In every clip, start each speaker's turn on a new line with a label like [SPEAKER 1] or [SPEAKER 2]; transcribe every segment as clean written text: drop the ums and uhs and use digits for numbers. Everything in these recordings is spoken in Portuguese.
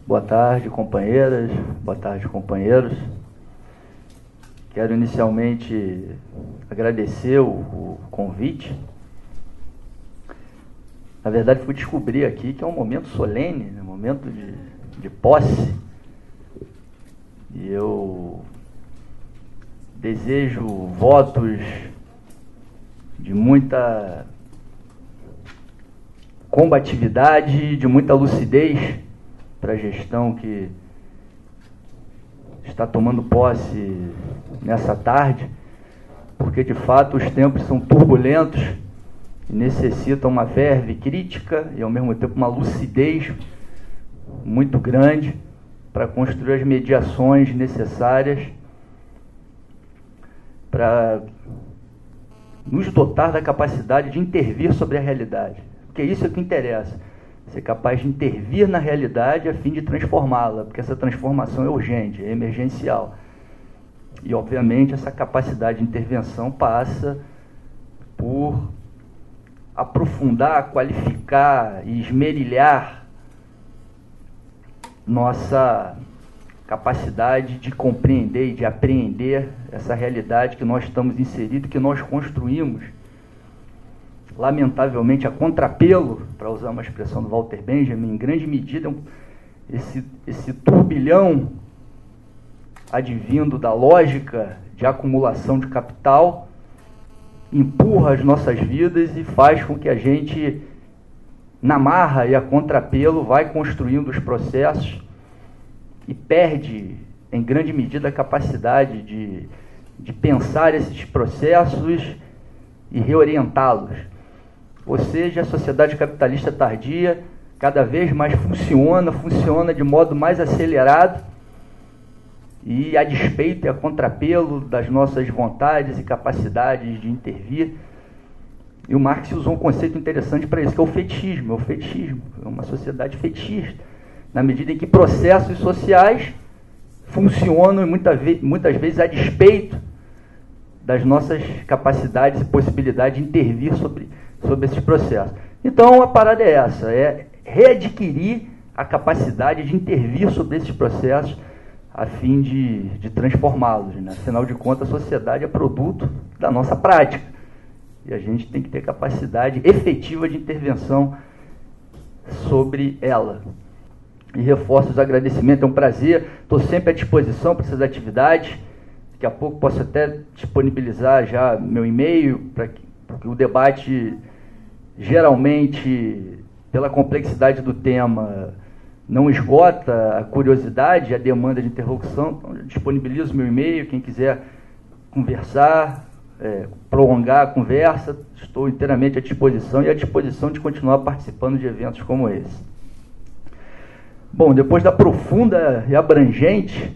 [SPEAKER 1] Boa tarde, companheiras, boa tarde, companheiros. Quero inicialmente agradecer o convite. Na verdade, fui descobrir aqui que é um momento solene, um momento de posse. E eu desejo votos de muita combatividade, de muita lucidez para a gestão que está tomando posse nessa tarde, porque de fato os tempos são turbulentos e necessitam uma verve crítica e ao mesmo tempo uma lucidez muito grande para construir as mediações necessárias para nos dotar da capacidade de intervir sobre a realidade, porque isso é o que interessa. Ser capaz de intervir na realidade a fim de transformá-la, porque essa transformação é urgente, é emergencial. E, obviamente, essa capacidade de intervenção passa por aprofundar, qualificar e esmerilhar nossa capacidade de compreender e de apreender essa realidade que nós estamos inseridos, que nós construímos, lamentavelmente, a contrapelo, para usar uma expressão do Walter Benjamin, em grande medida, esse turbilhão advindo da lógica de acumulação de capital empurra as nossas vidas e faz com que a gente, na marra e a contrapelo, vai construindo os processos e perde, em grande medida, a capacidade de pensar esses processos e reorientá-los. Ou seja, a sociedade capitalista tardia cada vez mais funciona de modo mais acelerado e a despeito e a contrapelo das nossas vontades e capacidades de intervir. E o Marx usou um conceito interessante para isso, que é o fetichismo. É uma sociedade fetichista, na medida em que processos sociais funcionam e muitas vezes a despeito das nossas capacidades e possibilidades de intervir sobre esses processos. Então, a parada é essa, é readquirir a capacidade de intervir sobre esses processos a fim de transformá-los, né? Afinal de contas, a sociedade é produto da nossa prática e a gente tem que ter capacidade efetiva de intervenção sobre ela. E reforço os agradecimentos, é um prazer, estou sempre à disposição para essas atividades. Daqui a pouco posso até disponibilizar já meu e-mail, porque o debate, geralmente, pela complexidade do tema, não esgota a curiosidade, a demanda de interlocução. Então, eu disponibilizo meu e-mail, quem quiser conversar, prolongar a conversa, estou inteiramente à disposição e à disposição de continuar participando de eventos como esse. Bom, depois da profunda e abrangente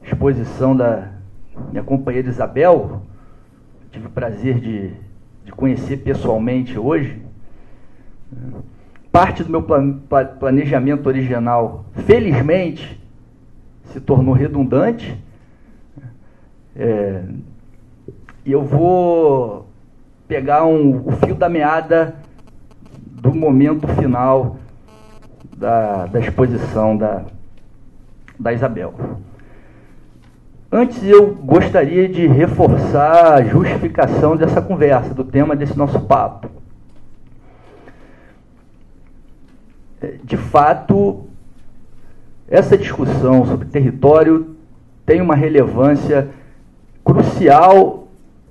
[SPEAKER 1] exposição da minha companheira Isabel, tive o prazer de conhecer pessoalmente hoje, parte do meu planejamento original, felizmente, se tornou redundante, e eu vou pegar o fio da meada do momento final da exposição da Isabel. Antes, eu gostaria de reforçar a justificação dessa conversa, do tema desse nosso papo. De fato, essa discussão sobre território tem uma relevância crucial,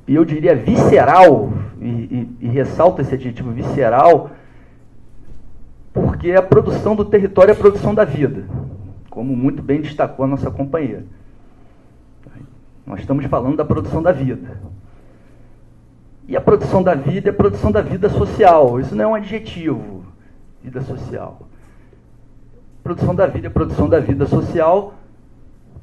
[SPEAKER 1] e eu diria visceral, e ressalto esse adjetivo visceral, porque a produção do território é a produção da vida, como muito bem destacou a nossa companheira. Nós estamos falando da produção da vida. E a produção da vida é a produção da vida social. Isso não é um adjetivo, vida social. Produção da vida é a produção da vida social,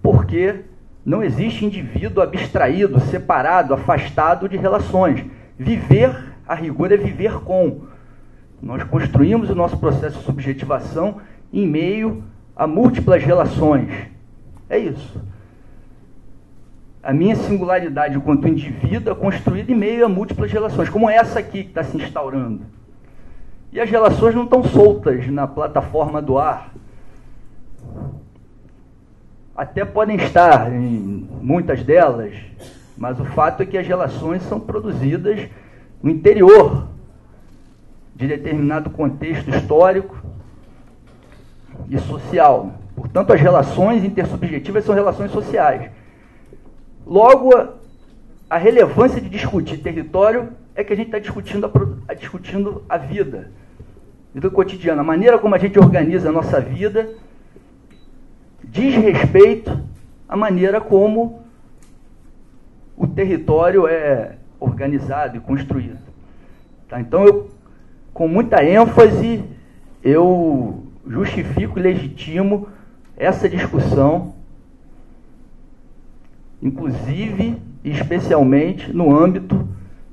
[SPEAKER 1] porque não existe indivíduo abstraído, separado, afastado de relações. Viver, a rigor, é viver com. Nós construímos o nosso processo de subjetivação em meio a múltiplas relações. É isso. A minha singularidade enquanto indivíduo é construída em meio a múltiplas relações, como essa aqui que está se instaurando. E as relações não estão soltas na plataforma do ar. até podem estar em muitas delas, mas o fato é que as relações são produzidas no interior de determinado contexto histórico e social. Portanto, as relações intersubjetivas são relações sociais. Logo, a relevância de discutir território é que a gente está discutindo a vida cotidiana, a maneira como a gente organiza a nossa vida diz respeito à maneira como o território é organizado e construído. Tá? Então, com muita ênfase, eu justifico e legitimo essa discussão, inclusive e especialmente no âmbito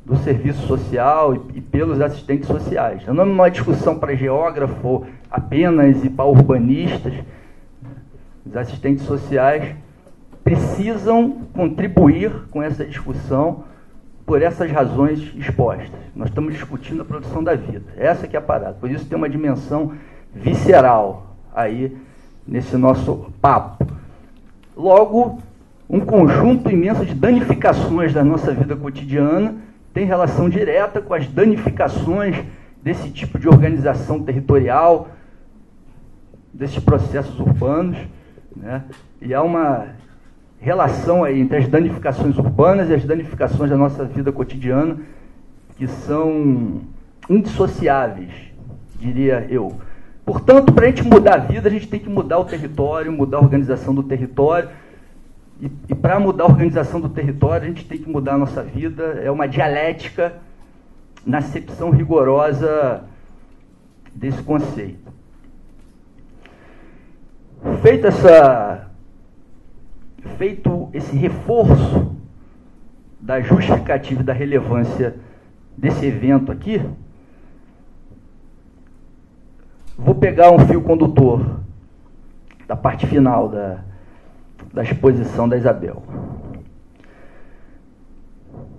[SPEAKER 1] do serviço social e pelos assistentes sociais. Não é uma discussão para geógrafo apenas e para urbanistas. Os assistentes sociais precisam contribuir com essa discussão por essas razões expostas. Nós estamos discutindo a produção da vida. Essa que é a parada. Por isso tem uma dimensão visceral aí nesse nosso papo. Logo, um conjunto imenso de danificações da nossa vida cotidiana tem relação direta com as danificações desse tipo de organização territorial, desses processos urbanos, né? E há uma relação aí entre as danificações urbanas e as danificações da nossa vida cotidiana que são indissociáveis, diria eu. Portanto, para a gente mudar a vida, a gente tem que mudar o território, mudar a organização do território. E para mudar a organização do território, a gente tem que mudar a nossa vida. É uma dialética na acepção rigorosa desse conceito. Feito esse reforço da justificativa e da relevância desse evento aqui, vou pegar um fio condutor da parte final da exposição da Isabel.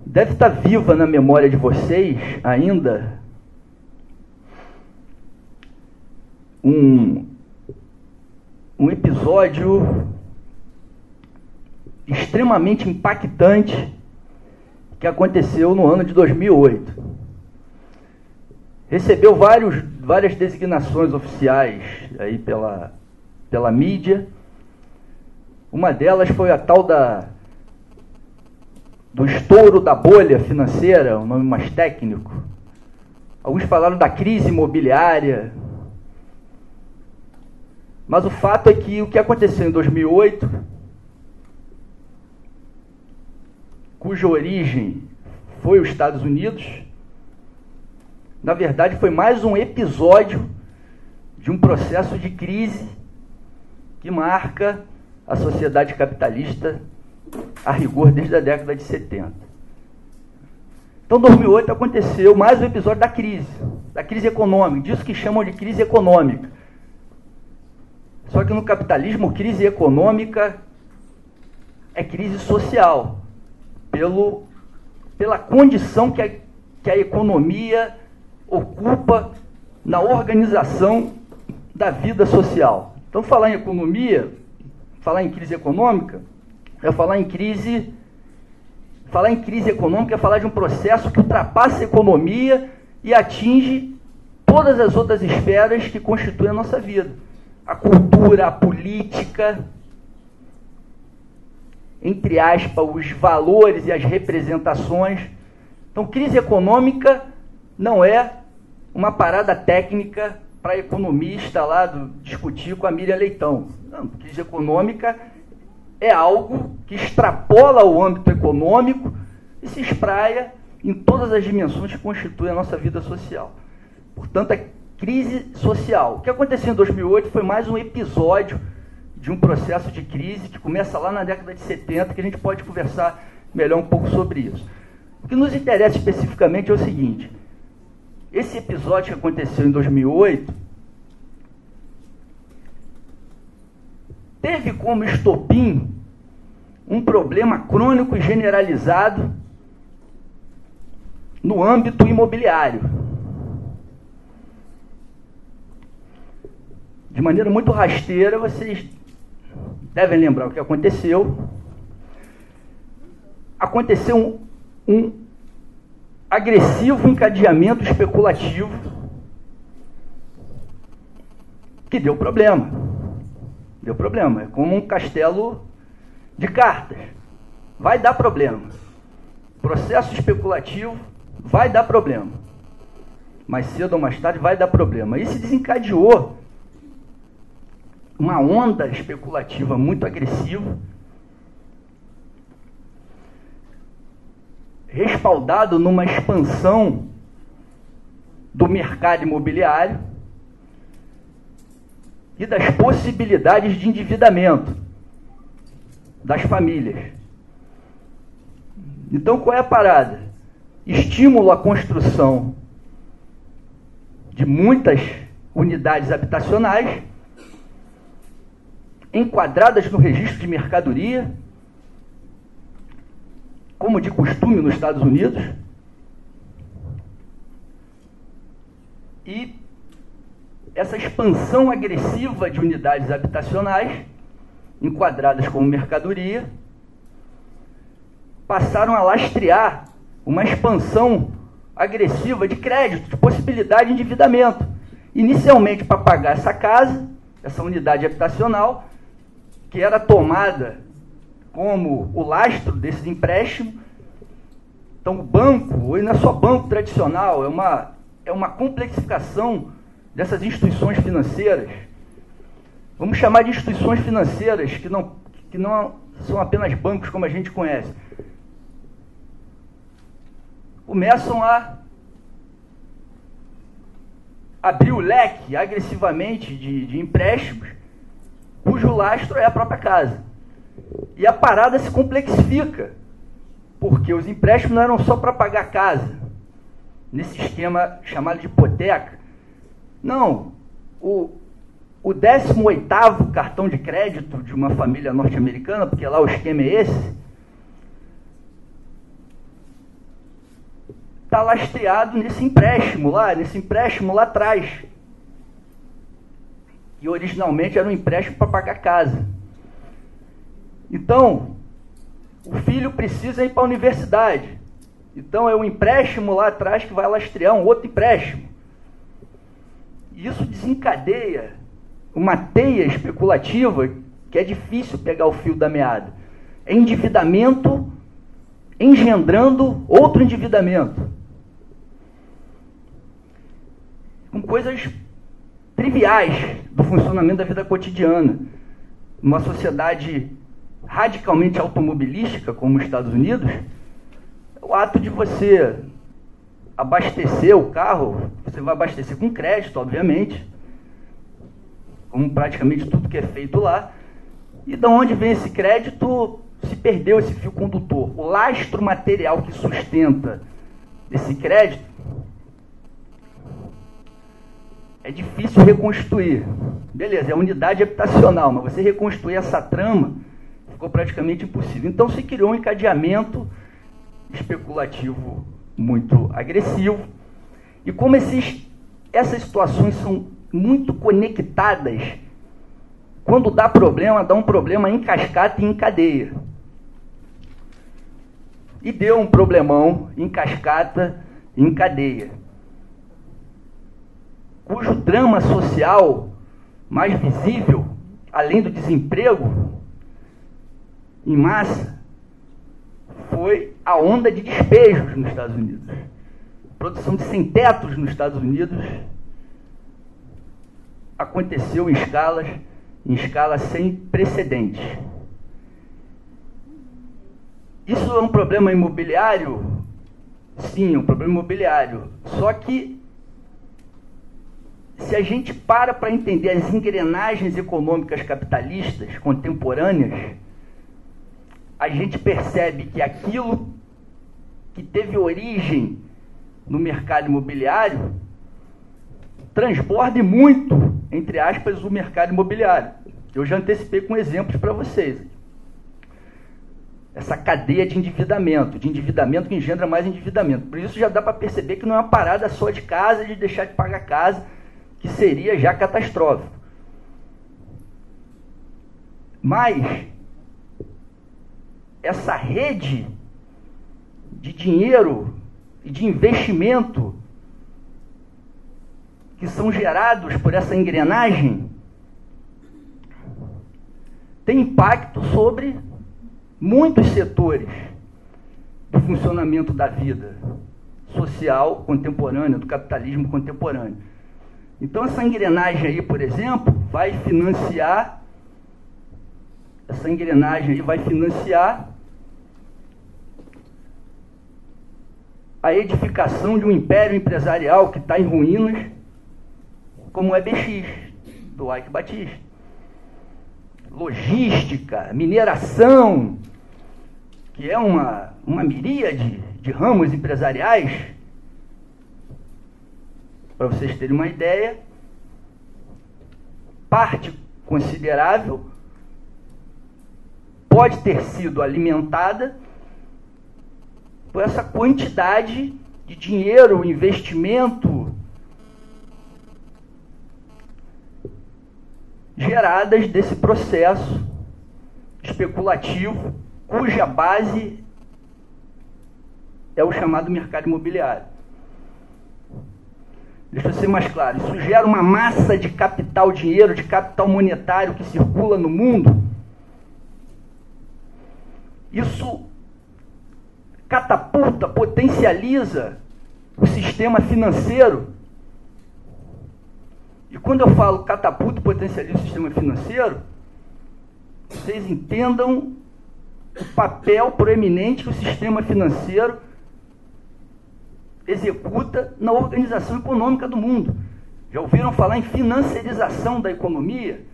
[SPEAKER 1] Deve estar viva na memória de vocês ainda um episódio extremamente impactante que aconteceu no ano de 2008. Recebeu várias designações oficiais aí pela mídia. Uma delas foi a tal do estouro da bolha financeira, um nome mais técnico. Alguns falaram da crise imobiliária. Mas o fato é que o que aconteceu em 2008, cuja origem foi os Estados Unidos, na verdade foi mais um episódio de um processo de crise que marca a sociedade capitalista a rigor desde a década de 70. Então, em 2008 aconteceu mais um episódio da crise econômica, disso que chamam de crise econômica. Só que no capitalismo, crise econômica é crise social, pela condição que a economia ocupa na organização da vida social. Então, falar em economia, falar em crise econômica, é falar em crise econômica é falar de um processo que ultrapassa a economia e atinge todas as outras esferas que constituem a nossa vida. A cultura, a política, entre aspas, os valores e as representações. Então, crise econômica não é uma parada técnica para economista lá discutir com a Miriam Leitão. Não, crise econômica é algo que extrapola o âmbito econômico e se espraia em todas as dimensões que constituem a nossa vida social. Portanto, é crise social. O que aconteceu em 2008 foi mais um episódio de um processo de crise que começa lá na década de 70, que a gente pode conversar melhor um pouco sobre isso. O que nos interessa especificamente é o seguinte: esse episódio que aconteceu em 2008 teve como estopim um problema crônico e generalizado no âmbito imobiliário. De maneira muito rasteira, vocês devem lembrar o que aconteceu. Aconteceu um agressivo encadeamento especulativo que deu problema. Deu problema. É como um castelo de cartas. Vai dar problema. Processo especulativo vai dar problema. Mais cedo ou mais tarde vai dar problema. Isso desencadeou uma onda especulativa muito agressiva, respaldado numa expansão do mercado imobiliário e das possibilidades de endividamento das famílias. Então, qual é a parada? Estímulo à construção de muitas unidades habitacionais enquadradas no registro de mercadoria, como de costume nos Estados Unidos, e essa expansão agressiva de unidades habitacionais enquadradas como mercadoria passaram a lastrear uma expansão agressiva de crédito, de possibilidade de endividamento. Inicialmente para pagar essa casa, essa unidade habitacional, que era tomada como o lastro desse empréstimo. Então o banco, e não é só banco tradicional, é uma complexificação dessas instituições financeiras. Vamos chamar de instituições financeiras que não são apenas bancos como a gente conhece. Começam a abrir o leque agressivamente de empréstimos, cujo lastro é a própria casa. E a parada se complexifica, porque os empréstimos não eram só para pagar a casa, nesse esquema chamado de hipoteca. Não, o 18º cartão de crédito de uma família norte-americana, porque lá o esquema é esse, está lastreado nesse empréstimo lá atrás. E originalmente era um empréstimo para pagar a casa. Então, o filho precisa ir para a universidade. Então é um empréstimo lá atrás que vai lastrear um outro empréstimo. E isso desencadeia uma teia especulativa que é difícil pegar o fio da meada. É endividamento engendrando outro endividamento. Com coisas triviais do funcionamento da vida cotidiana. Numa sociedade radicalmente automobilística, como os Estados Unidos, o ato de você abastecer o carro, você vai abastecer com crédito, obviamente, como praticamente tudo que é feito lá, e de onde vem esse crédito, se perdeu esse fio condutor. O lastro material que sustenta esse crédito é difícil reconstruir. Beleza, é unidade habitacional, mas você reconstruir essa trama ficou praticamente impossível. Então se criou um encadeamento especulativo muito agressivo. E como essas situações são muito conectadas, quando dá um problema em cascata e em cadeia. E deu um problemão em cascata e em cadeia, cujo drama social mais visível, além do desemprego em massa, foi a onda de despejos nos Estados Unidos. A produção de sem-tetos nos Estados Unidos aconteceu em escala sem precedentes. Isso é um problema imobiliário? Sim, é um problema imobiliário. Só que, se a gente para entender as engrenagens econômicas capitalistas contemporâneas, a gente percebe que aquilo que teve origem no mercado imobiliário transborda muito, entre aspas, o mercado imobiliário. Eu já antecipei com exemplos para vocês. Essa cadeia de endividamento que engendra mais endividamento. Por isso já dá para perceber que não é uma parada só de casa, de deixar de pagar casa, que seria já catastrófico. Mas essa rede de dinheiro e de investimento que são gerados por essa engrenagem tem impacto sobre muitos setores do funcionamento da vida social contemporânea, do capitalismo contemporâneo. Então essa engrenagem aí, por exemplo, vai financiar a edificação de um império empresarial que está em ruínas, como o EBX, do Ike Batista. Logística, mineração, que é uma miríade de ramos empresariais. Para vocês terem uma ideia, parte considerável pode ter sido alimentada por essa quantidade de dinheiro, investimento geradas desse processo especulativo, cuja base é o chamado mercado imobiliário. Deixa eu ser mais claro, isso gera uma massa de capital, dinheiro, de capital monetário que circula no mundo. Isso catapulta, potencializa o sistema financeiro. E quando eu falo catapulta, potencializa o sistema financeiro, vocês entendam o papel proeminente que o sistema financeiro executa na organização econômica do mundo. Já ouviram falar em financiarização da economia?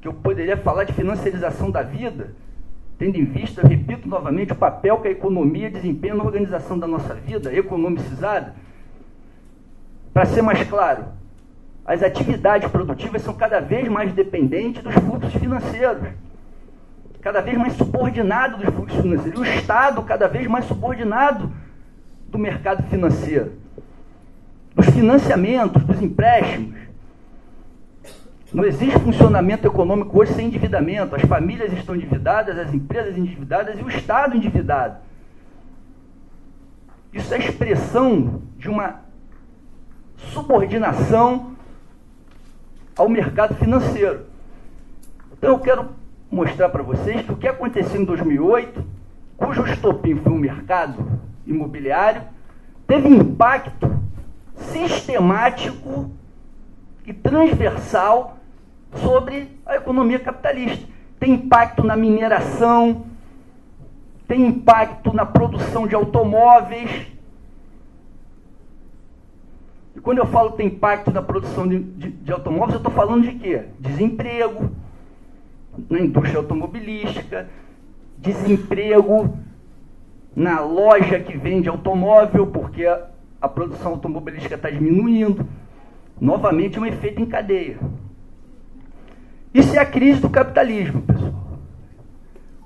[SPEAKER 1] Que eu poderia falar de financiarização da vida, tendo em vista, eu repito novamente, o papel que a economia desempenha na organização da nossa vida, economicizada. Para ser mais claro, as atividades produtivas são cada vez mais dependentes dos fluxos financeiros, cada vez mais subordinado dos fluxos financeiros, e o Estado cada vez mais subordinado do mercado financeiro, dos financiamentos, dos empréstimos. Não existe funcionamento econômico hoje sem endividamento. As famílias estão endividadas, as empresas endividadas e o Estado endividado. Isso é expressão de uma subordinação ao mercado financeiro. Então eu quero mostrar para vocês que o que aconteceu em 2008, cujo estopim foi um mercado imobiliário, teve impacto sistemático e transversal sobre a economia capitalista. Tem impacto na mineração, tem impacto na produção de automóveis. E quando eu falo que tem impacto na produção de automóveis, eu estou falando de quê? Desemprego na indústria automobilística, desemprego na loja que vende automóvel, porque a produção automobilística está diminuindo. Novamente, um efeito em cadeia. Isso é a crise do capitalismo, pessoal.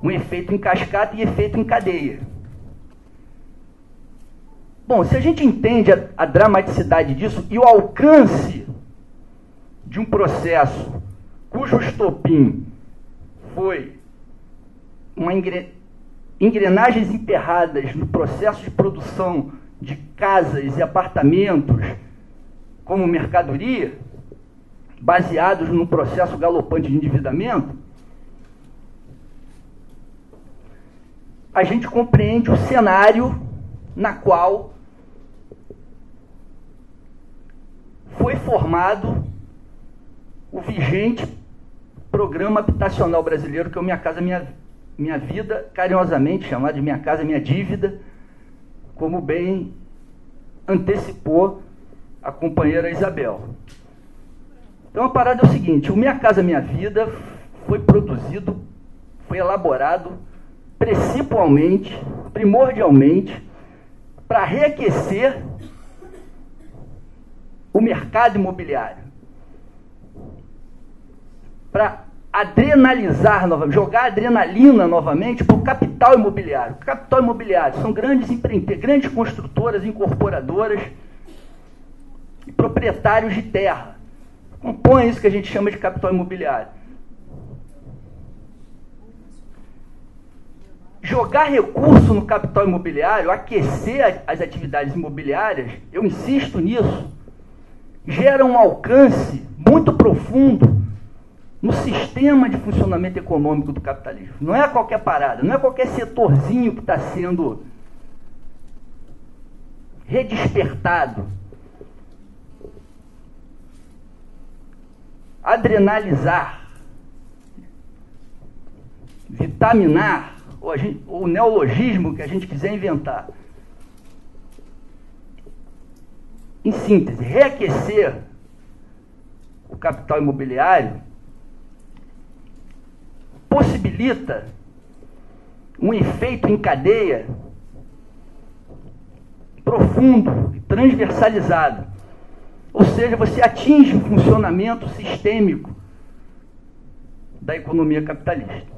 [SPEAKER 1] Um efeito em cascata e efeito em cadeia. Bom, se a gente entende a dramaticidade disso e o alcance de um processo cujo estopim foi engrenagens emperradas no processo de produção de casas e apartamentos como mercadoria, baseados num processo galopante de endividamento, a gente compreende o cenário na qual foi formado o vigente Programa Habitacional Brasileiro, que é o Minha Casa Minha Vida, carinhosamente chamado de Minha Casa Minha Dívida, como bem antecipou a companheira Isabel. Então a parada é o seguinte: o Minha Casa Minha Vida foi produzido, foi elaborado principalmente, primordialmente, para reaquecer o mercado imobiliário, para adrenalizar novamente, jogar adrenalina novamente para o capital imobiliário. O capital imobiliário são grandes empreendedores, grandes construtoras, incorporadoras e proprietários de terra. Compõe isso que a gente chama de capital imobiliário. jogar recurso no capital imobiliário, aquecer as atividades imobiliárias, eu insisto nisso, gera um alcance muito profundo no sistema de funcionamento econômico do capitalismo. Não é qualquer parada, não é qualquer setorzinho que está sendo redespertado, adrenalizar, vitaminar, o neologismo que a gente quiser inventar. Em síntese, reaquecer o capital imobiliário possibilita um efeito em cadeia profundo e transversalizado. Ou seja, você atinge o funcionamento sistêmico da economia capitalista.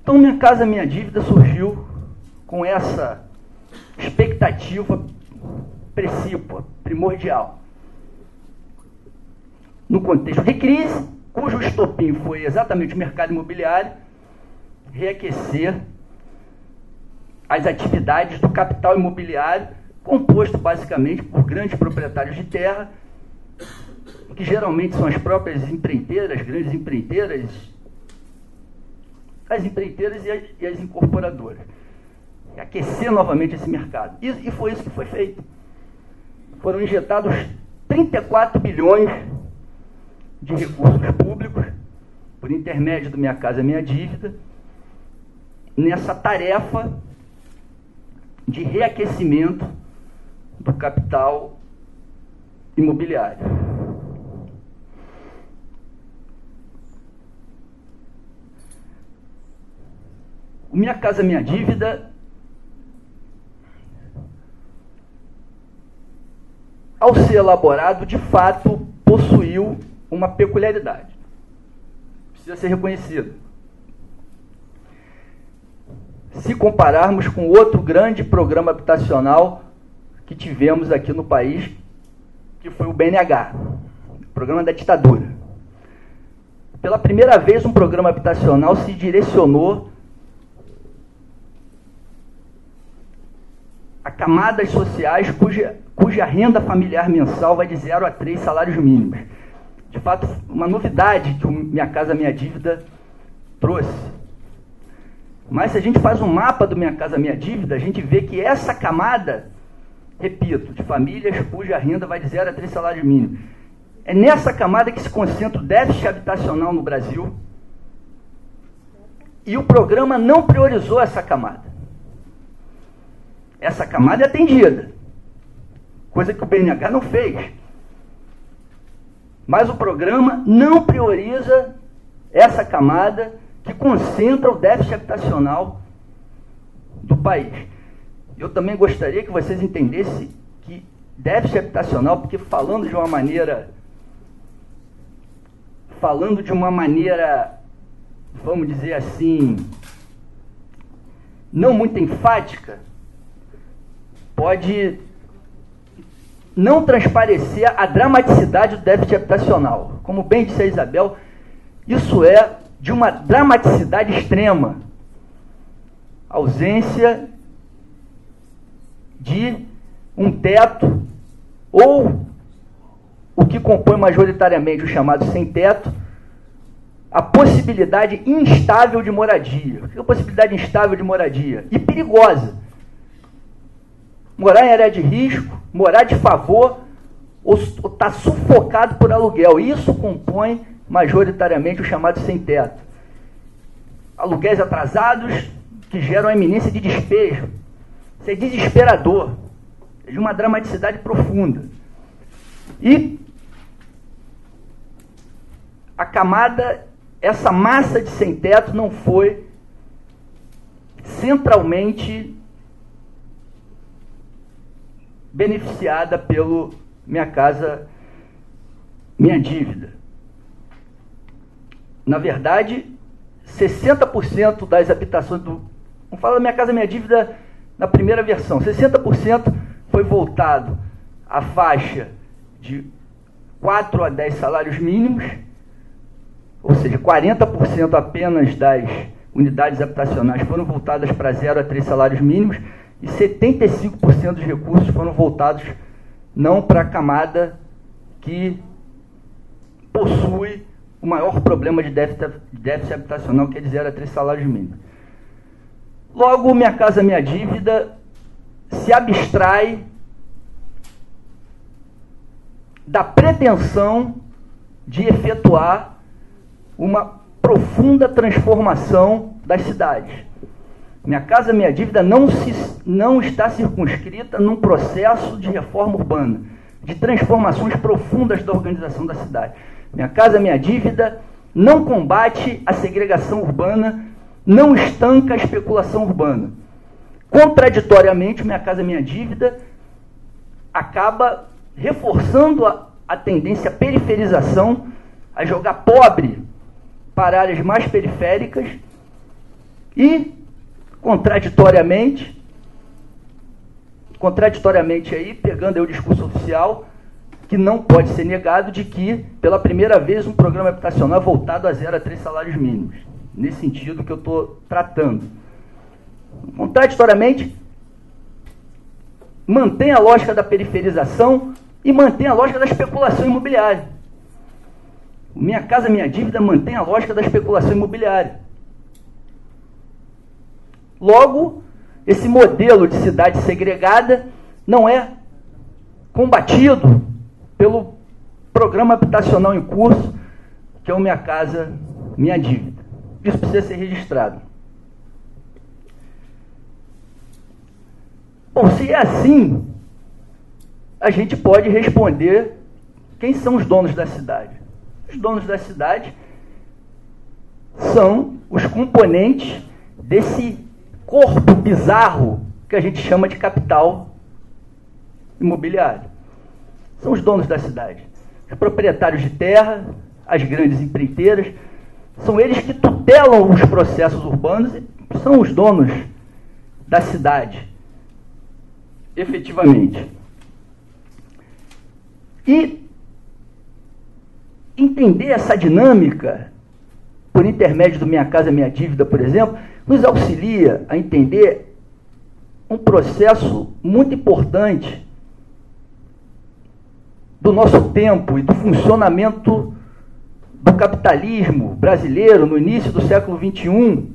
[SPEAKER 1] Então, Minha Casa Minha Dívida surgiu com essa expectativa precípua, primordial. No contexto de crise, cujo estopim foi exatamente o mercado imobiliário, reaquecer as atividades do capital imobiliário, composto basicamente por grandes proprietários de terra, que geralmente são as próprias empreiteiras, grandes empreiteiras, as empreiteiras e as incorporadoras. Aquecer novamente esse mercado. E foi isso que foi feito. Foram injetados 34 bilhões de recursos públicos, por intermédio do Minha Casa Minha Dívida, nessa tarefa de reaquecimento do capital imobiliário. O Minha Casa Minha Dívida, ao ser elaborado, de fato, possuiu uma peculiaridade. Precisa ser reconhecido. Se compararmos com outro grande programa habitacional que tivemos aqui no país, que foi o BNH, o Programa da Ditadura. Pela primeira vez, um programa habitacional se direcionou a camadas sociais cuja renda familiar mensal vai de 0 a 3 salários mínimos. De fato, uma novidade que o Minha Casa Minha Dívida trouxe. Mas se a gente faz um mapa do Minha Casa Minha Dívida, a gente vê que essa camada, repito, de famílias cuja renda vai de 0 a 3 salários mínimos, é nessa camada que se concentra o déficit habitacional no Brasil, e o programa não priorizou essa camada. Essa camada é atendida, coisa que o BNH não fez. Mas o programa não prioriza essa camada que concentra o déficit habitacional do país. Eu também gostaria que vocês entendessem que déficit habitacional, porque falando de uma maneira, vamos dizer assim, não muito enfática, pode não transparecer a dramaticidade do déficit habitacional. Como bem disse a Isabel, isso é de uma dramaticidade extrema. Ausência de um teto, ou o que compõe majoritariamente o chamado sem-teto, a possibilidade instável de moradia. O que é a possibilidade instável de moradia? E perigosa. Morar em área de risco, morar de favor, ou estar sufocado por aluguel. Isso compõe majoritariamente o chamado sem-teto. Aluguéis atrasados que geram a iminência de despejo. Isso é desesperador. É de uma dramaticidade profunda. E a camada, essa massa de sem-teto não foi centralmente beneficiada pelo Minha Casa Minha Dívida. Na verdade, 60% das habitações do... Vamos falar da Minha Casa Minha Dívida na primeira versão. 60% foi voltado à faixa de 4 a 10 salários mínimos, ou seja, 40% apenas das unidades habitacionais foram voltadas para 0 a 3 salários mínimos e 75% dos recursos foram voltados não para a camada que possui o maior problema de déficit habitacional, que é de 0 a 3 salários mínimos. Logo, Minha Casa Minha Dívida se abstrai da pretensão de efetuar uma profunda transformação das cidades. Minha Casa Minha Dívida não está circunscrita num processo de reforma urbana, de transformações profundas da organização da cidade. Minha Casa Minha Dívida não combate a segregação urbana, não estanca a especulação urbana. Contraditoriamente, Minha Casa Minha Dívida acaba reforçando a tendência à periferização, a jogar pobre para áreas mais periféricas e, contraditoriamente aí, pegando aí o discurso oficial, que não pode ser negado, de que, pela primeira vez, um programa habitacional voltado a 0 a 3 salários mínimos. Nesse sentido que eu estou tratando. Contraditoriamente, mantém a lógica da periferização e mantém a lógica da especulação imobiliária. Minha Casa Minha Dívida mantém a lógica da especulação imobiliária. Logo, esse modelo de cidade segregada não é combatido pelo programa habitacional em curso, que é o Minha Casa Minha Dívida. Isso precisa ser registrado. Bom, se é assim, a gente pode responder quem são os donos da cidade. Os donos da cidade são os componentes desse corpo bizarro que a gente chama de capital imobiliário. São os donos da cidade. Os proprietários de terra, as grandes empreiteiras, são eles que tutelam os processos urbanos e são os donos da cidade, efetivamente. E entender essa dinâmica, por intermédio do Minha Casa Minha Dívida, por exemplo, nos auxilia a entender um processo muito importante do nosso tempo e do funcionamento do capitalismo brasileiro no início do século XXI,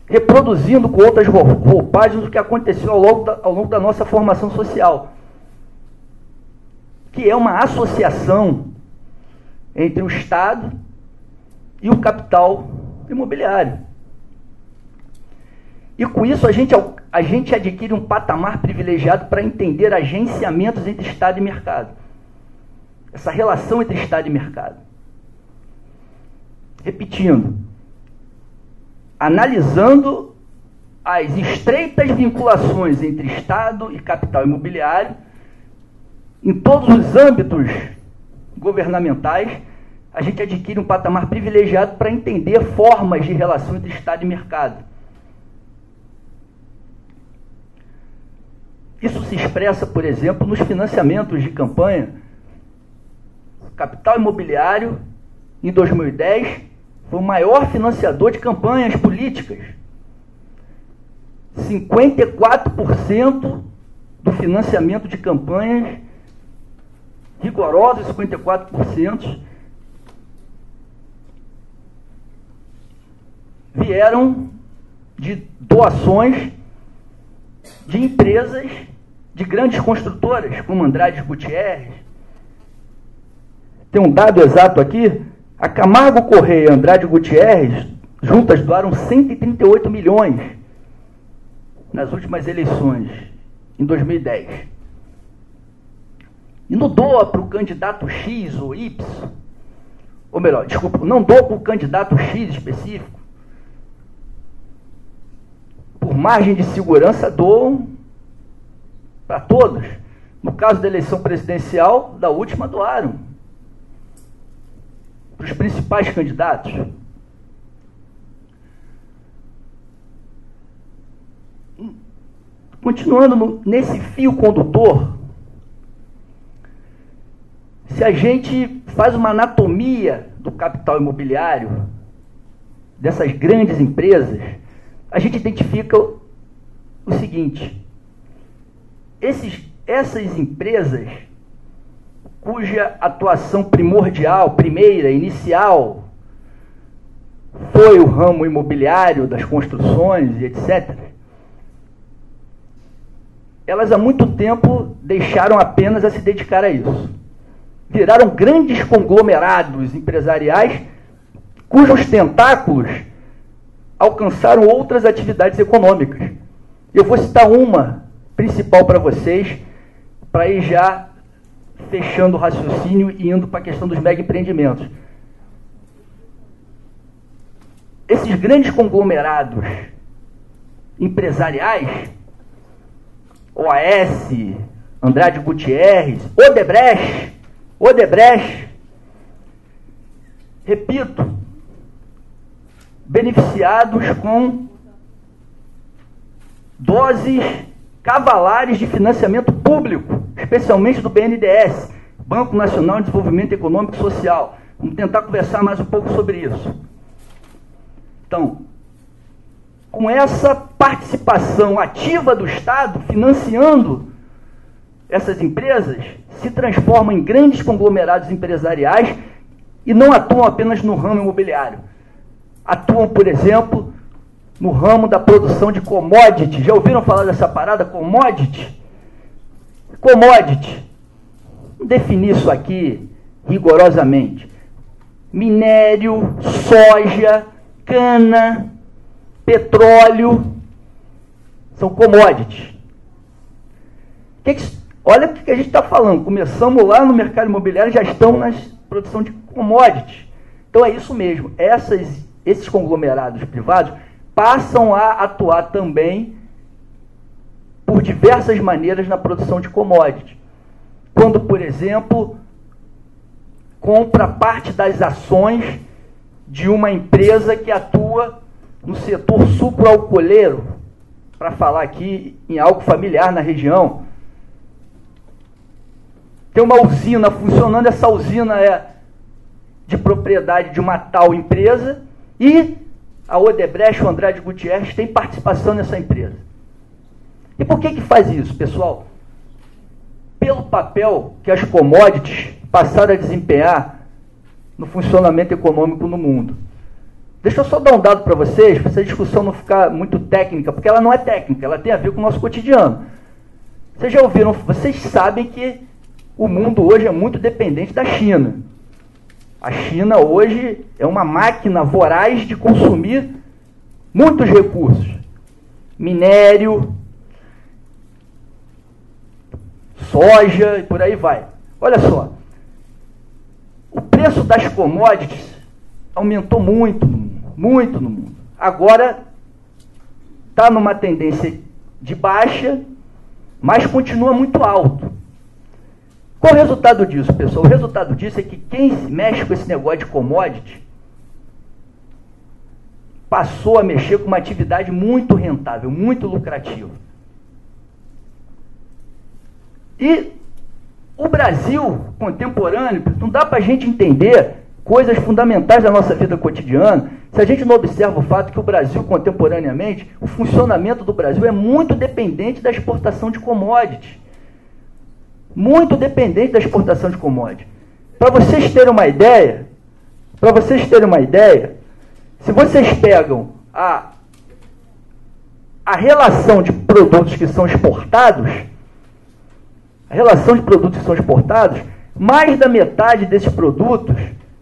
[SPEAKER 1] reproduzindo com outras roupagens o que aconteceu ao longo da nossa formação social, que é uma associação entre o Estado e o capital imobiliário. E com isso a gente adquire um patamar privilegiado para entender agenciamentos entre Estado e mercado. Essa relação entre Estado e mercado. Repetindo, analisando as estreitas vinculações entre Estado e capital imobiliário, em todos os âmbitos governamentais, a gente adquire um patamar privilegiado para entender formas de relação entre Estado e mercado. Isso se expressa, por exemplo, nos financiamentos de campanha. O capital imobiliário, em 2010, foi o maior financiador de campanhas políticas. 54% do financiamento de campanhas, rigorosos 54%, vieram de doações de empresas, de grandes construtoras, como Andrade Gutierrez. Tem um dado exato aqui. A Camargo Correia e Andrade Gutierrez juntas doaram 138 milhões nas últimas eleições, em 2010. E não doa para o candidato X ou Y, ou melhor, desculpa, não doa para o candidato X específico. Por margem de segurança, doam para todos. No caso da eleição presidencial, da última, doaram para os principais candidatos. Continuando nesse fio condutor, se a gente faz uma anatomia hierarquia do capital imobiliário, dessas grandes empresas, a gente identifica o seguinte: essas empresas cuja atuação primordial, primeira, inicial, foi o ramo imobiliário, das construções e etc., elas há muito tempo deixaram apenas a se dedicar a isso. Viraram grandes conglomerados empresariais cujos tentáculos alcançaram outras atividades econômicas. Eu vou citar uma principal para vocês, para ir já fechando o raciocínio e indo para a questão dos mega empreendimentos. Esses grandes conglomerados empresariais, OAS, Andrade Gutierrez, Odebrecht, repito, beneficiados com doses cavalares de financiamento público, especialmente do BNDES, Banco Nacional de Desenvolvimento Econômico e Social. Vamos tentar conversar mais um pouco sobre isso. Então, com essa participação ativa do Estado, financiando essas empresas, se transformam em grandes conglomerados empresariais e não atuam apenas no ramo imobiliário. Atuam, por exemplo, no ramo da produção de commodity. Já ouviram falar dessa parada, commodity? Commodity. Vou definir isso aqui rigorosamente. Minério, soja, cana, petróleo, são commodities. Olha o que a gente está falando. Começamos lá no mercado imobiliário e já estamos na produção de commodities. Então é isso mesmo. Esses conglomerados privados passam a atuar também por diversas maneiras na produção de commodities. Quando, por exemplo, compra parte das ações de uma empresa que atua no setor sucroalcooleiro, para falar aqui em algo familiar na região. Tem uma usina funcionando, essa usina é de propriedade de uma tal empresa e a Odebrecht, o Andrade Gutierrez, tem participação nessa empresa. E por que faz isso, pessoal? Pelo papel que as commodities passaram a desempenhar no funcionamento econômico no mundo. Deixa eu só dar um dado para vocês, para essa discussão não ficar muito técnica, porque ela não é técnica, ela tem a ver com o nosso cotidiano. Vocês já ouviram, vocês sabem que o mundo hoje é muito dependente da China. A China hoje é uma máquina voraz de consumir muitos recursos. Minério, soja e por aí vai. Olha só, o preço das commodities aumentou muito no mundo. Agora está numa tendência de baixa, mas continua muito alto. Qual o resultado disso, pessoal? O resultado disso é que quem mexe com esse negócio de commodity passou a mexer com uma atividade muito rentável, muito lucrativa. E o Brasil contemporâneo, não dá para a gente entender coisas fundamentais da nossa vida cotidiana se a gente não observa o fato que o Brasil, contemporaneamente, o funcionamento do Brasil é muito dependente da exportação de commodities. Muito dependente da exportação de commodities. Para vocês terem uma ideia, se vocês pegam a relação de produtos que são exportados, mais da metade desses produtos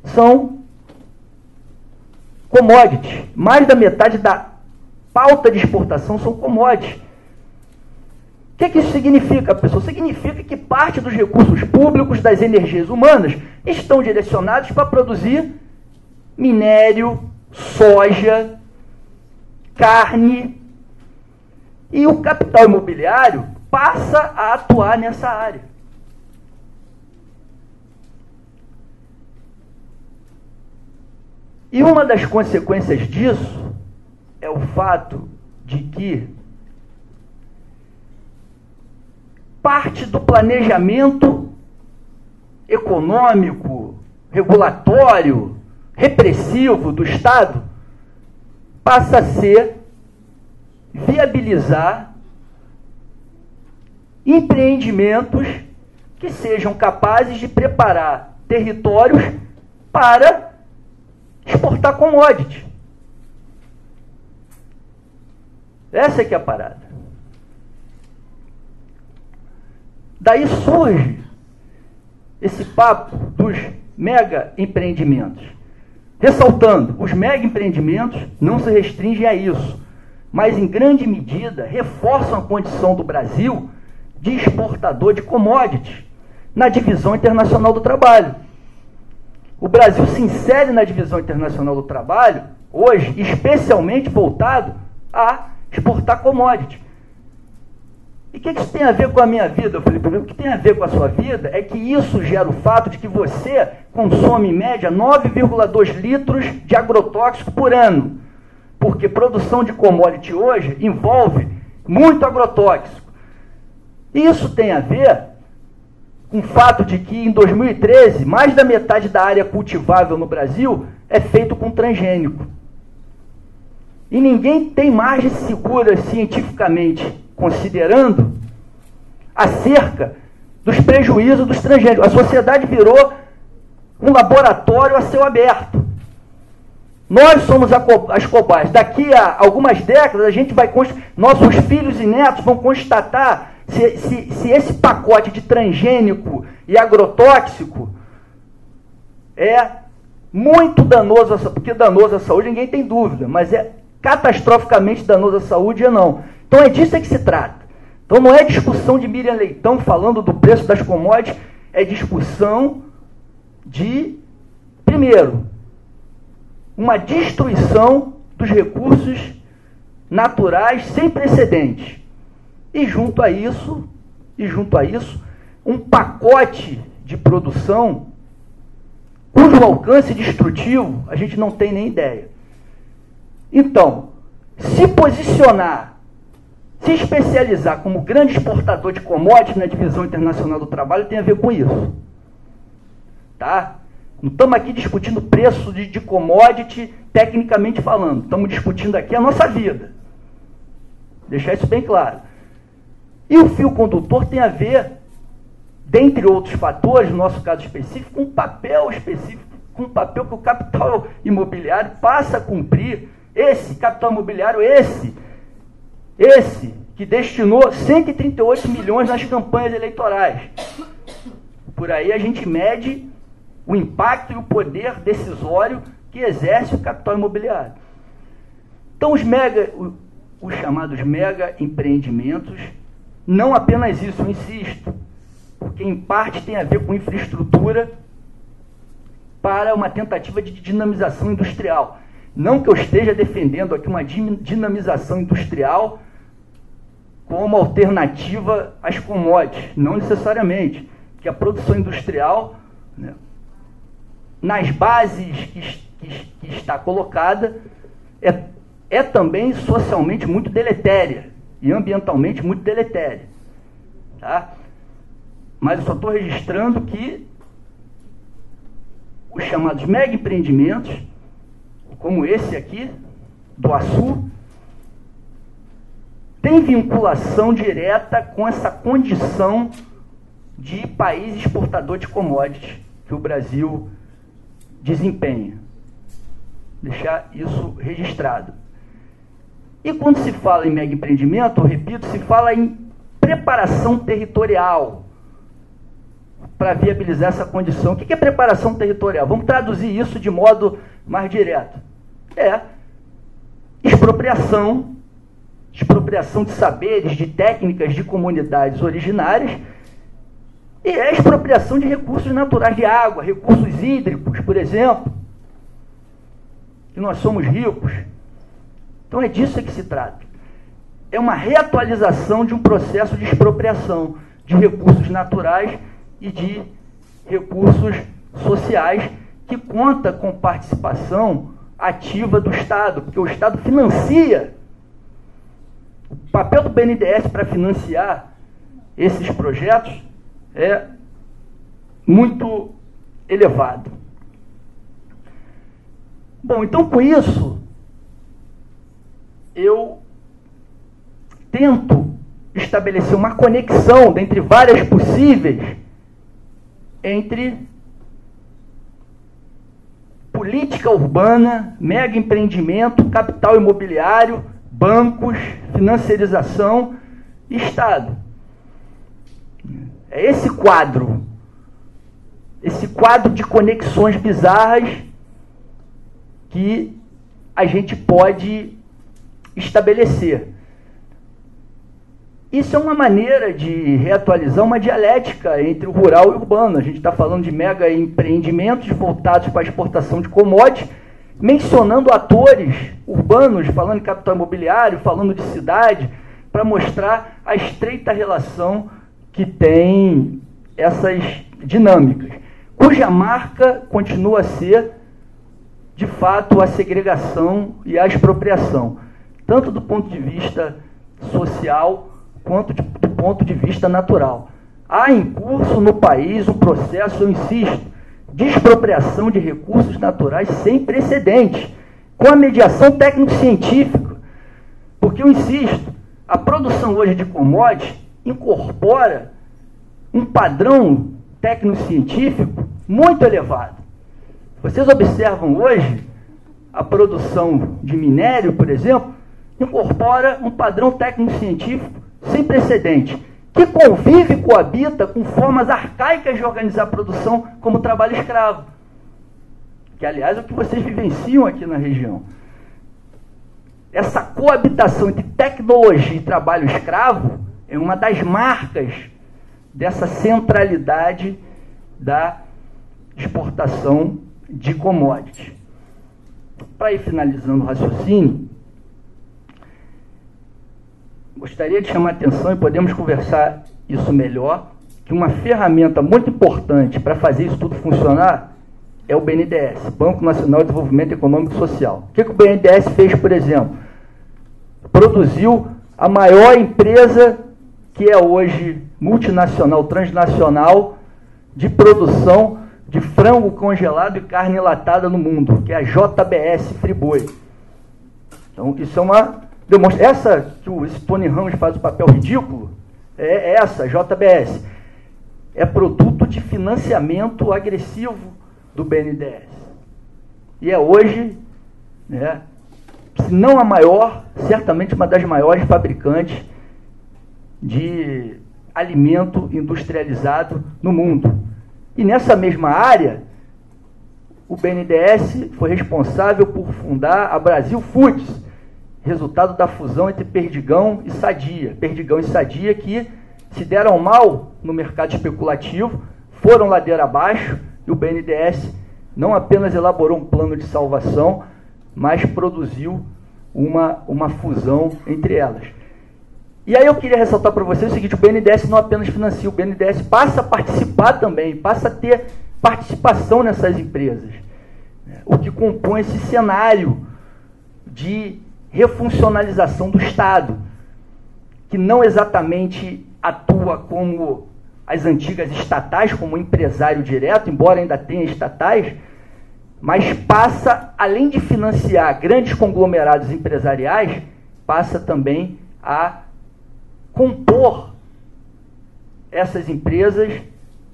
[SPEAKER 1] são commodities. Mais da metade da pauta de exportação são commodities. O que isso significa, pessoal? Significa que parte dos recursos públicos, das energias humanas, estão direcionados para produzir minério, soja, carne, e o capital imobiliário passa a atuar nessa área. E uma das consequências disso é o fato de que parte do planejamento econômico, regulatório, repressivo do Estado, passa a ser viabilizar empreendimentos que sejam capazes de preparar territórios para exportar commodity. Essa é que é a parada. Daí surge esse papo dos mega empreendimentos. Ressaltando, os mega empreendimentos não se restringem a isso, mas em grande medida reforçam a condição do Brasil de exportador de commodities na divisão internacional do trabalho. O Brasil se insere na divisão internacional do trabalho, hoje, especialmente voltado a exportar commodities. E o que isso tem a ver com a minha vida, Felipe? O que tem a ver com a sua vida é que isso gera o fato de que você consome, em média, 9,2 litros de agrotóxico por ano. Porque produção de commodity hoje envolve muito agrotóxico. E isso tem a ver com o fato de que, em 2013, mais da metade da área cultivável no Brasil é feito com transgênico. E ninguém tem margem segura cientificamente considerando acerca dos prejuízos dos transgênicos. A sociedade virou um laboratório a céu aberto. Nós somos as cobaias. Daqui a algumas décadas, a gente vai nossos filhos e netos vão constatar se esse pacote de transgênico e agrotóxico é muito danoso, porque danoso à saúde ninguém tem dúvida, mas é catastroficamente danoso à saúde ou não. Então é disso que se trata. Então não é discussão de Miriam Leitão falando do preço das commodities, é discussão de, primeiro, uma destruição dos recursos naturais sem precedentes. E junto a isso, um pacote de produção cujo alcance destrutivo a gente não tem nem ideia. Então, se posicionar, se especializar como grande exportador de commodities na divisão internacional do trabalho tem a ver com isso. Tá? Não estamos aqui discutindo preço de commodity, tecnicamente falando. Estamos discutindo aqui a nossa vida. Deixar isso bem claro. E o fio condutor tem a ver, dentre outros fatores, no nosso caso específico, com um papel específico, com um papel que o capital imobiliário passa a cumprir. Esse capital imobiliário, esse que destinou 138 milhões nas campanhas eleitorais. Por aí a gente mede o impacto e o poder decisório que exerce o capital imobiliário. Então os chamados mega empreendimentos, não apenas isso, eu insisto, porque em parte tem a ver com infraestrutura para uma tentativa de dinamização industrial. Não que eu esteja defendendo aqui uma dinamização industrial como alternativa às commodities, não necessariamente, que a produção industrial, né, nas bases que está colocada, é também socialmente muito deletéria e ambientalmente muito deletéria. Tá? Mas eu só estou registrando que os chamados mega empreendimentos, como esse aqui, do Açu, tem vinculação direta com essa condição de país exportador de commodities que o Brasil desempenha. Deixar isso registrado. E quando se fala em mega empreendimento, eu repito, se fala em preparação territorial para viabilizar essa condição. O que é preparação territorial? Vamos traduzir isso de modo mais direto. É expropriação de saberes, de técnicas de comunidades originárias, e é expropriação de recursos naturais de água, recursos hídricos, por exemplo, que nós somos ricos. Então é disso que se trata. É uma reatualização de um processo de expropriação de recursos naturais e de recursos sociais que conta com participação ativa do Estado, porque o Estado financia. O papel do BNDES para financiar esses projetos é muito elevado. Bom, então com isso, eu tento estabelecer uma conexão dentre várias possíveis entre política urbana, mega empreendimento, capital imobiliário, bancos, financiarização e Estado. É esse quadro de conexões bizarras que a gente pode estabelecer. Isso é uma maneira de reatualizar uma dialética entre o rural e o urbano. A gente está falando de mega empreendimentos voltados para a exportação de commodities, mencionando atores urbanos, falando de capital imobiliário, falando de cidade, para mostrar a estreita relação que tem essas dinâmicas, cuja marca continua a ser, de fato, a segregação e a expropriação, tanto do ponto de vista social quanto do ponto de vista natural. Há em curso no país um processo, eu insisto, de expropriação de recursos naturais sem precedentes, com a mediação técnico-científica, porque, eu insisto, a produção hoje de commodities incorpora um padrão técnico-científico muito elevado. Vocês observam hoje a produção de minério, por exemplo, incorpora um padrão técnico-científico sem precedente, que convive e coabita com formas arcaicas de organizar a produção, como o trabalho escravo, que, aliás, é o que vocês vivenciam aqui na região. Essa coabitação entre tecnologia e trabalho escravo é uma das marcas dessa centralidade da exportação de commodities. Para ir finalizando o raciocínio, gostaria de chamar a atenção, e podemos conversar isso melhor, que uma ferramenta muito importante para fazer isso tudo funcionar é o BNDES, Banco Nacional de Desenvolvimento Econômico e Social. O que o BNDES fez, por exemplo? Produziu a maior empresa que é hoje multinacional, transnacional, de produção de frango congelado e carne enlatada no mundo, que é a JBS Friboi. Então, isso é uma... Essa que esse Tony Ramos faz o papel ridículo, é essa, JBS. É produto de financiamento agressivo do BNDES. E é hoje, né, se não a maior, certamente uma das maiores fabricantes de alimento industrializado no mundo. E nessa mesma área, o BNDES foi responsável por fundar a Brasil Foods, resultado da fusão entre Perdigão e Sadia. Perdigão e Sadia que se deram mal no mercado especulativo, foram ladeira abaixo, e o BNDES não apenas elaborou um plano de salvação, mas produziu uma fusão entre elas. E aí eu queria ressaltar para vocês o seguinte: o BNDES não apenas financia, o BNDES passa a participar também, passa a ter participação nessas empresas, o que compõe esse cenário de refuncionalização do Estado, que não exatamente atua como as antigas estatais, como empresário direto, embora ainda tenha estatais, mas passa, além de financiar grandes conglomerados empresariais, passa também a compor essas empresas,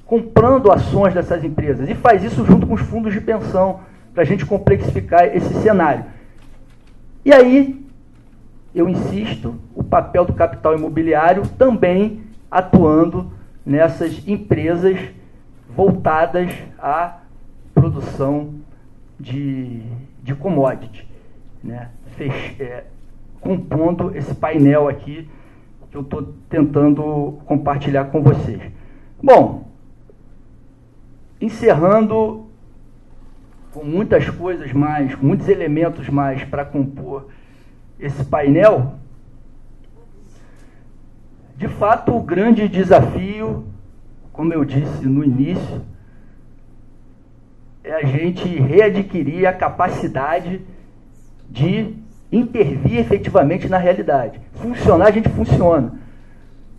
[SPEAKER 1] comprando ações dessas empresas, e faz isso junto com os fundos de pensão, para a gente complexificar esse cenário. E aí, eu insisto, o papel do capital imobiliário também atuando nessas empresas voltadas à produção de commodity, né? Compondo esse painel aqui que eu estou tentando compartilhar com vocês. Bom, encerrando com muitas coisas mais, com muitos elementos mais para compor esse painel, de fato, o grande desafio, como eu disse no início, é a gente readquirir a capacidade de intervir efetivamente na realidade. Funcionar, a gente funciona.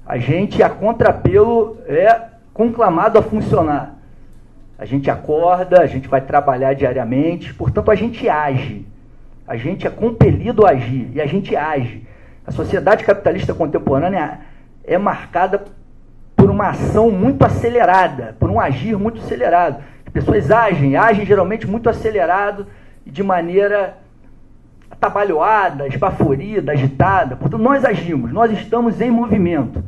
[SPEAKER 1] A gente, a contrapelo, é conclamado a funcionar. A gente acorda, a gente vai trabalhar diariamente, portanto a gente age. A gente é compelido a agir e a gente age. A sociedade capitalista contemporânea é marcada por uma ação muito acelerada, por um agir muito acelerado. As pessoas agem geralmente muito acelerado e de maneira atabalhoada, esbaforida, agitada. Portanto, nós agimos, nós estamos em movimento.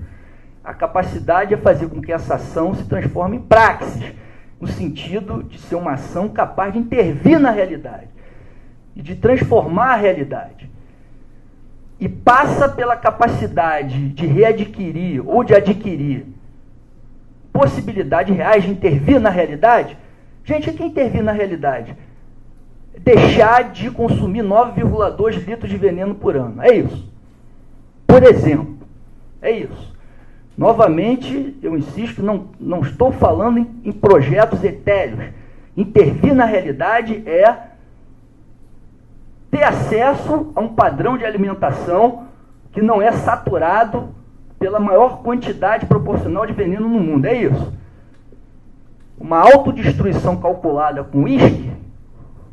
[SPEAKER 1] A capacidade é fazer com que essa ação se transforme em praxis, no sentido de ser uma ação capaz de intervir na realidade e de transformar a realidade. E passa pela capacidade de readquirir ou de adquirir possibilidades reais de intervir na realidade. Gente, o que é intervir na realidade? Deixar de consumir 9,2 litros de veneno por ano. É isso. Por exemplo, é isso. Novamente, eu insisto, não estou falando em projetos etéreos. Intervir na realidade é ter acesso a um padrão de alimentação que não é saturado pela maior quantidade proporcional de veneno no mundo. É isso. Uma autodestruição calculada com uísque,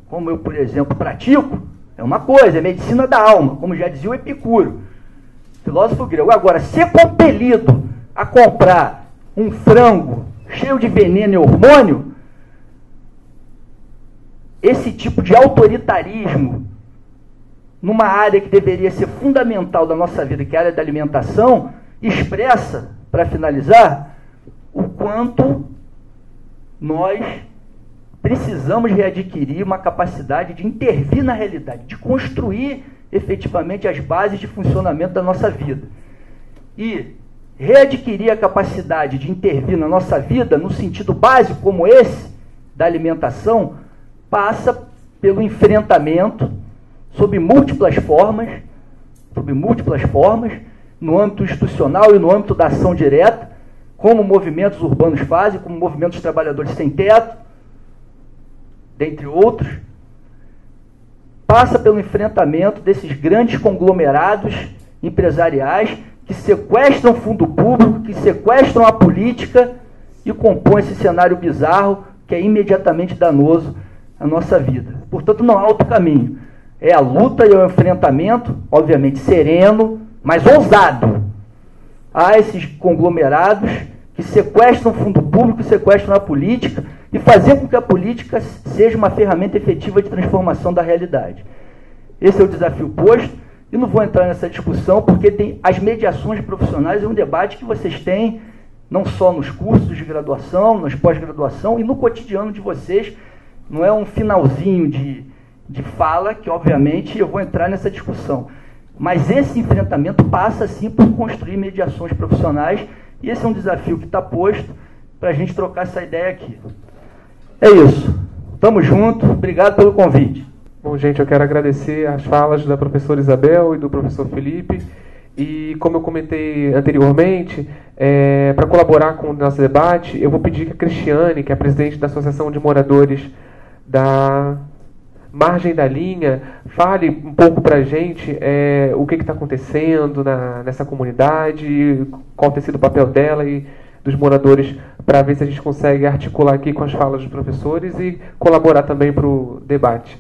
[SPEAKER 1] como eu, por exemplo, pratico, é uma coisa, é medicina da alma, como já dizia o Epicuro, filósofo grego. Agora, ser compelido a comprar um frango cheio de veneno e hormônio, esse tipo de autoritarismo numa área que deveria ser fundamental da nossa vida, que é a área da alimentação, expressa, para finalizar, o quanto nós precisamos readquirir uma capacidade de intervir na realidade, de construir efetivamente as bases de funcionamento da nossa vida. E readquirir a capacidade de intervir na nossa vida, no sentido básico como esse, da alimentação, passa pelo enfrentamento sob múltiplas formas, no âmbito institucional e no âmbito da ação direta, como movimentos urbanos fazem, como movimentos de trabalhadores sem teto, dentre outros. Passa pelo enfrentamento desses grandes conglomerados empresariais que sequestram fundo público, que sequestram a política e compõem esse cenário bizarro que é imediatamente danoso à nossa vida. Portanto, não há outro caminho. É a luta e o enfrentamento, obviamente sereno, mas ousado, a esses conglomerados que sequestram fundo público, sequestram a política e fazer com que a política seja uma ferramenta efetiva de transformação da realidade. Esse é o desafio posto, e não vou entrar nessa discussão porque tem as mediações profissionais, é um debate que vocês têm não só nos cursos de graduação, nas pós-graduação e no cotidiano de vocês. Não é um finalzinho de fala que, obviamente, eu vou entrar nessa discussão. Mas esse enfrentamento passa, sim, por construir mediações profissionais, e esse é um desafio que está posto para a gente trocar essa ideia aqui. É isso. Tamo junto. Obrigado pelo convite.
[SPEAKER 2] Bom, gente, eu quero agradecer as falas da professora Isabel e do professor Felipe. E, como eu comentei anteriormente, para colaborar com o nosso debate, eu vou pedir que a Cristiane, que é a presidente da Associação de Moradores da Margem da Linha, fale um pouco para a gente o que está acontecendo nessa comunidade, qual tem sido o papel dela e dos moradores, para ver se a gente consegue articular aqui com as falas dos professores e colaborar também para o debate.